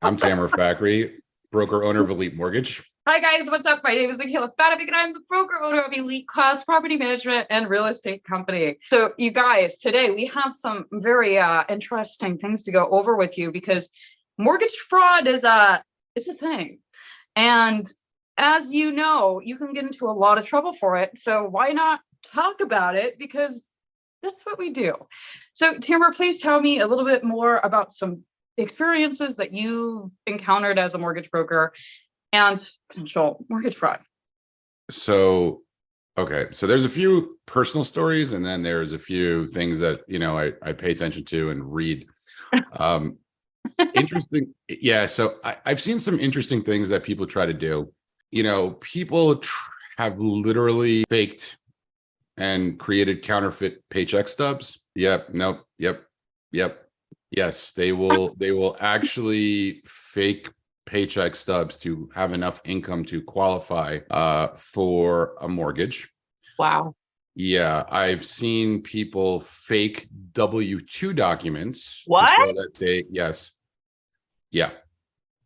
I'm Tammer Fakhry, broker owner of Elite Mortgage. Hi guys, what's up? My name is Mickayla Fatovic and I'm the broker owner of Elite Class Property Management and Real Estate Company. So you guys, today we have some very interesting things to go over with you because mortgage fraud is it's a thing. And as you know, you can get into a lot of trouble for it. So why not talk about it? Because that's what we do. So Tammer, please tell me a little bit more about some experiences that you encountered as a mortgage broker and potential mortgage fraud. So there's a few personal stories, and then there's a few things that I pay attention to and read. Interesting, yeah. So I've seen some interesting things that people try to do. People have literally faked and created counterfeit paycheck stubs. Yep. Nope. Yep. Yes, they will actually fake paycheck stubs to have enough income to qualify for a mortgage. Wow. Yeah, I've seen people fake W-2 documents to show that yes. Yeah.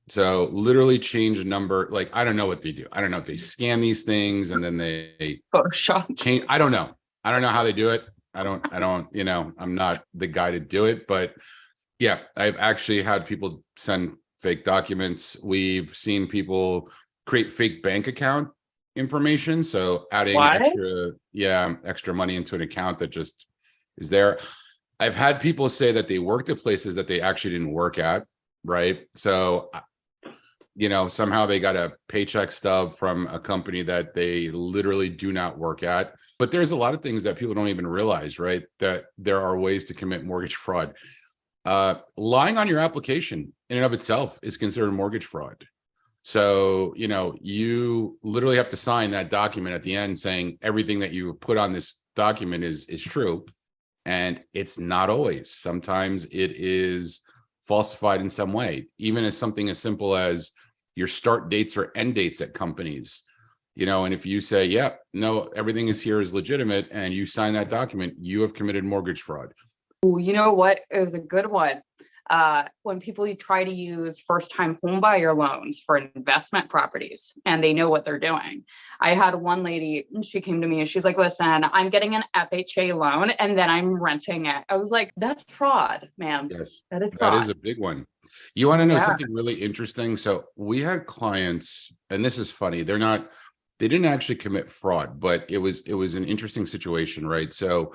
So literally change a number. Like, I don't know what they do. I don't know if they scan these things and then they Photoshop change. I don't know how they do it. I don't, I'm not the guy to do it, but yeah, I've actually had people send fake documents. We've seen people create fake bank account information. So adding extra money into an account that just is there. I've had people say that they worked at places that they actually didn't work at. Right. So, somehow they got a paycheck stub from a company that they literally do not work at. But there's a lot of things that people don't even realize, right? That there are ways to commit mortgage fraud. Lying on your application in and of itself is considered mortgage fraud. So, you literally have to sign that document at the end saying everything that you put on this document is true. And it's not always. Sometimes it is falsified in some way, even as something as simple as your start dates or end dates at companies. And if you say, yeah, no, everything is here is legitimate, and you sign that document, you have committed mortgage fraud. Ooh, you know what? It was a good one. When people try to use first-time homebuyer loans for investment properties and they know what they're doing. I had one lady, she came to me and she's like, listen, I'm getting an FHA loan and then I'm renting it. I was like, that's fraud, man. Yes, that is fraud. That is a big one. You want to know something really interesting? So we had clients, and this is funny, they didn't actually commit fraud, but it was an interesting situation, right? So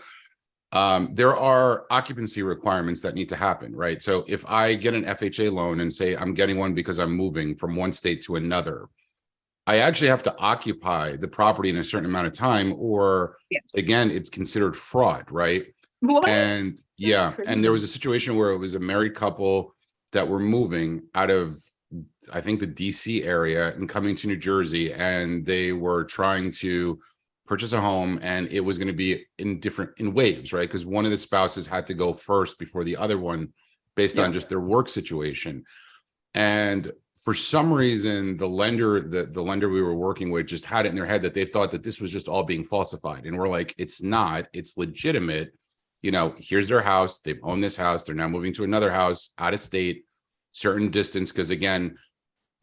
there are occupancy requirements that need to happen, right? So if I get an FHA loan and say I'm getting one because I'm moving from one state to another, I actually have to occupy the property in a certain amount of time, or again, it's considered fraud, right? What? And yeah, and there was a situation where it was a married couple that were moving out of, I think, the DC area and coming to New Jersey, and they were trying to purchase a home, and it was going to be in waves, right? Because one of the spouses had to go first before the other one based on just their work situation. And for some reason, the lender we were working with just had it in their head that they thought that this was just all being falsified. And we're like, it's not, it's legitimate. Here's their house. They've owned this house. They're now moving to another house out of state, certain distance. Because again,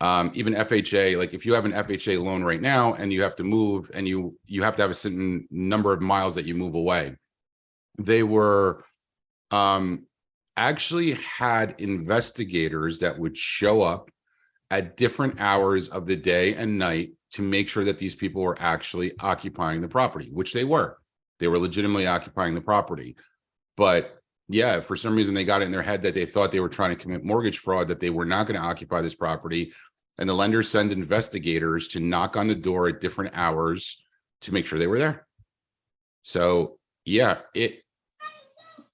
even FHA, like if you have an FHA loan right now and you have to move and you have to have a certain number of miles that you move away, they were actually had investigators that would show up at different hours of the day and night to make sure that these people were actually occupying the property, which they were. They were legitimately occupying the property. But yeah, for some reason, they got it in their head that they thought they were trying to commit mortgage fraud, that they were not going to occupy this property. And the lenders send investigators to knock on the door at different hours to make sure they were there. So yeah, even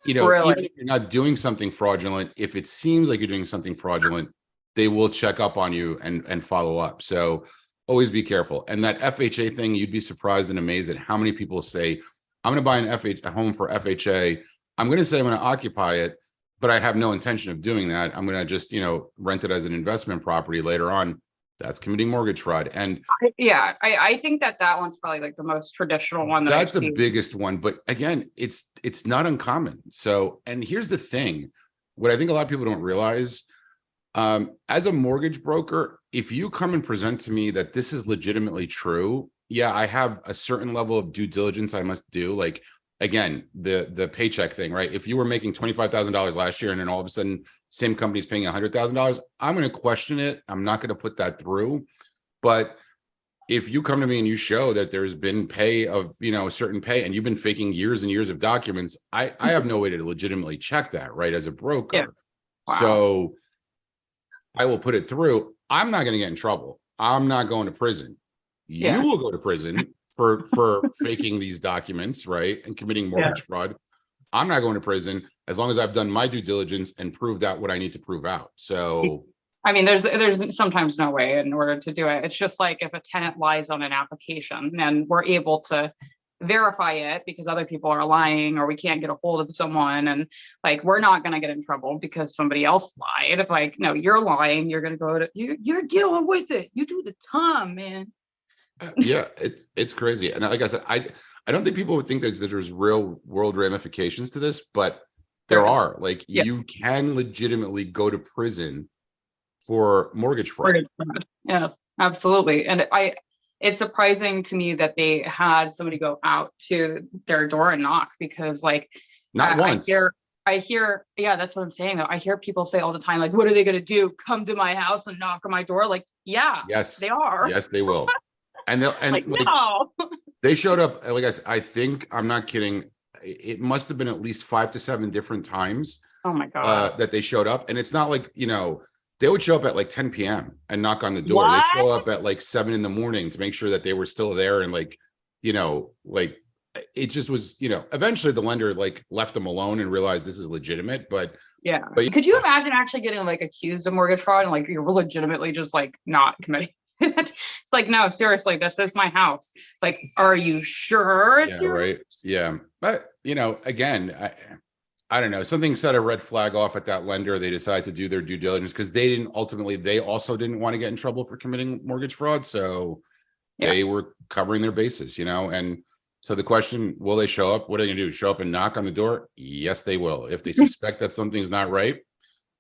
if you're not doing something fraudulent, if it seems like you're doing something fraudulent, they will check up on you and follow up. So always be careful. And that FHA thing, you'd be surprised and amazed at how many people say, I'm going to buy a home for FHA. I'm going to say I'm going to occupy it, but I have no intention of doing that. I'm going to just, rent it as an investment property later on. That's committing mortgage fraud. And I think that one's probably like the most traditional one. That's the biggest one. But again, it's not uncommon. So, and here's the thing, what I think a lot of people don't realize, As a mortgage broker, if you come and present to me that this is legitimately true, yeah, I have a certain level of due diligence I must do. Like, again, the paycheck thing, right? If you were making $25,000 last year and then all of a sudden same company's paying $100,000, I'm going to question it. I'm not going to put that through. But if you come to me and you show that there's been pay of, a certain pay, and you've been faking years and years of documents, I have no way to legitimately check that, right, as a broker. Yeah. Wow. So I will put it through. I'm not going to get in trouble. I'm not going to prison. Yeah. You will go to prison for faking these documents, right, and committing mortgage fraud. I'm not going to prison as long as I've done my due diligence and proved out what I need to prove out. So I mean, there's sometimes no way in order to do it. It's just like if a tenant lies on an application and we're able to verify it because other people are lying, or we can't get a hold of someone, and like, we're not going to get in trouble because somebody else lied. If like, no, you're lying, you're going to go to, you're dealing with it. You do the time, man. Yeah, it's crazy. And like I said, I don't think people would think that there's real world ramifications to this, but there are. Like, you can legitimately go to prison for mortgage fraud. Yeah, absolutely. And it's surprising to me that they had somebody go out to their door and knock, because like, not once. I hear, yeah, that's what I'm saying though. I hear people say all the time, like, what are they going to do? Come to my house and knock on my door? Like, yeah, yes, they are. Yes, they will. And they'll, and like, no. They showed up, like I think, I'm not kidding, it must have been at least 5 to 7 different times. Oh my God. That they showed up. And it's not like, they would show up at like 10 p.m. and knock on the door. What? They'd show up at like 7 in the morning to make sure that they were still there. And like, like, it just was, eventually the lender like left them alone and realized this is legitimate. But yeah. Could you imagine actually getting like accused of mortgage fraud and like you're legitimately just like not committing? It's like, no, seriously, this is my house. Like, are you sure it's yours? Right. Yeah. But, again, I don't know. Something set a red flag off at that lender. They decided to do their due diligence because they also didn't want to get in trouble for committing mortgage fraud. So they were covering their bases, and so the question, will they show up? What are they gonna do? Show up and knock on the door? Yes, they will. If they suspect that something's not right,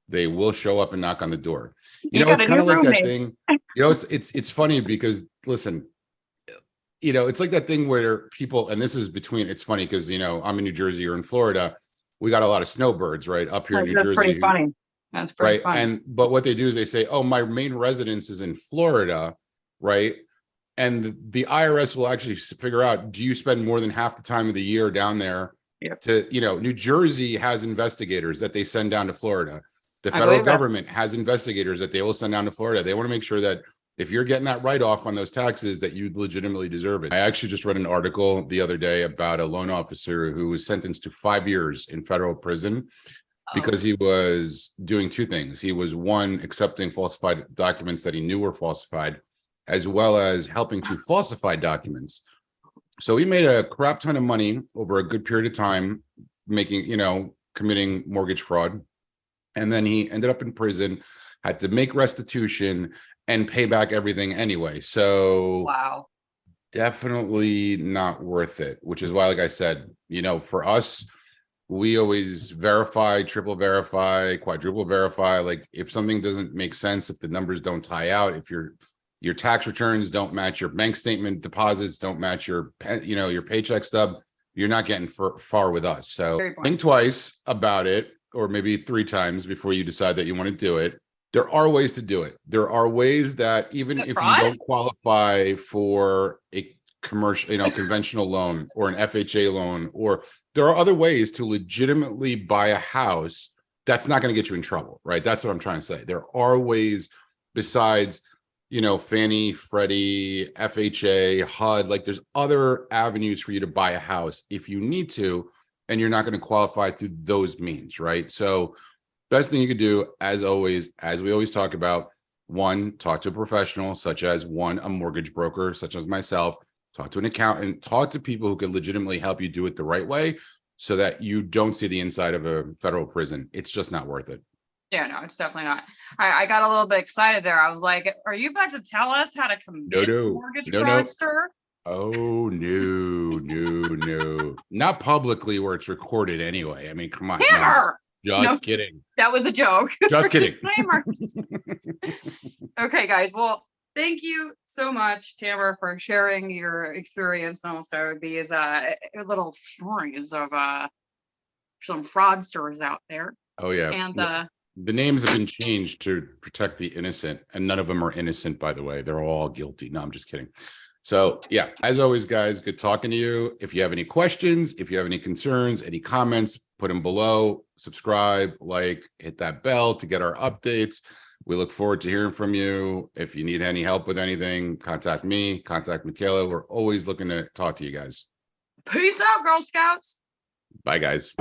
they will show up and knock on the door. It's kind of like that thing. It's funny because, listen, it's like that thing where people, and this is between, it's funny because, I'm in New Jersey or in Florida. We got a lot of snowbirds right up here in New Jersey. That's pretty funny. That's pretty funny. But what they do is they say, oh, my main residence is in Florida, right? And the IRS will actually figure out, do you spend more than half the time of the year down there? To, New Jersey has investigators that they send down to Florida. The federal government has investigators that they will send down to Florida. They want to make sure that if you're getting that write-off on those taxes, that you legitimately deserve it. I actually just read an article the other day about a loan officer who was sentenced to 5 years in federal prison because he was doing 2 things. He was, one, accepting falsified documents that he knew were falsified, as well as helping to falsify documents. So he made a crap ton of money over a good period of time, committing mortgage fraud. And then he ended up in prison, had to make restitution and pay back everything anyway. So wow, definitely not worth it, which is why, like I said, for us, we always verify, triple verify, quadruple verify. Like, if something doesn't make sense, if the numbers don't tie out, if your tax returns don't match your bank statement deposits, don't match your paycheck stub, you're not getting far with us. So think twice about it, or maybe 3 times before you decide that you want to do it. There are ways to do it. There are ways that even if you don't qualify for a commercial, conventional loan or an FHA loan, or there are other ways to legitimately buy a house that's not going to get you in trouble, right? That's what I'm trying to say. There are ways besides, Fannie, Freddie, FHA, HUD, like there's other avenues for you to buy a house if you need to, and you're not going to qualify through those means, right? So best thing you could do, as always, as we always talk about, 1, talk to a professional, such as a mortgage broker, such as myself, talk to an accountant, talk to people who can legitimately help you do it the right way so that you don't see the inside of a federal prison. It's just not worth it. Yeah, no, it's definitely not. I got a little bit excited there. I was like, are you about to tell us how to commit mortgage fraudster? Oh, no. Not publicly where it's recorded anyway. I mean, come on. Tammer! Just kidding. That was a joke. Just kidding. Disclaimer. Okay, guys. Well, thank you so much, Tammer, for sharing your experience and also these little stories of some fraudsters out there. Oh yeah. And the names have been changed to protect the innocent, and none of them are innocent, by the way. They're all guilty. No, I'm just kidding. So yeah, as always, guys, good talking to you. If you have any questions, if you have any concerns, any comments, put them below. Subscribe, like, hit that bell to get our updates. We look forward to hearing from you. If you need any help with anything, contact me, contact Mickayla. We're always looking to talk to you guys. peace out, Girl Scouts. Bye, guys.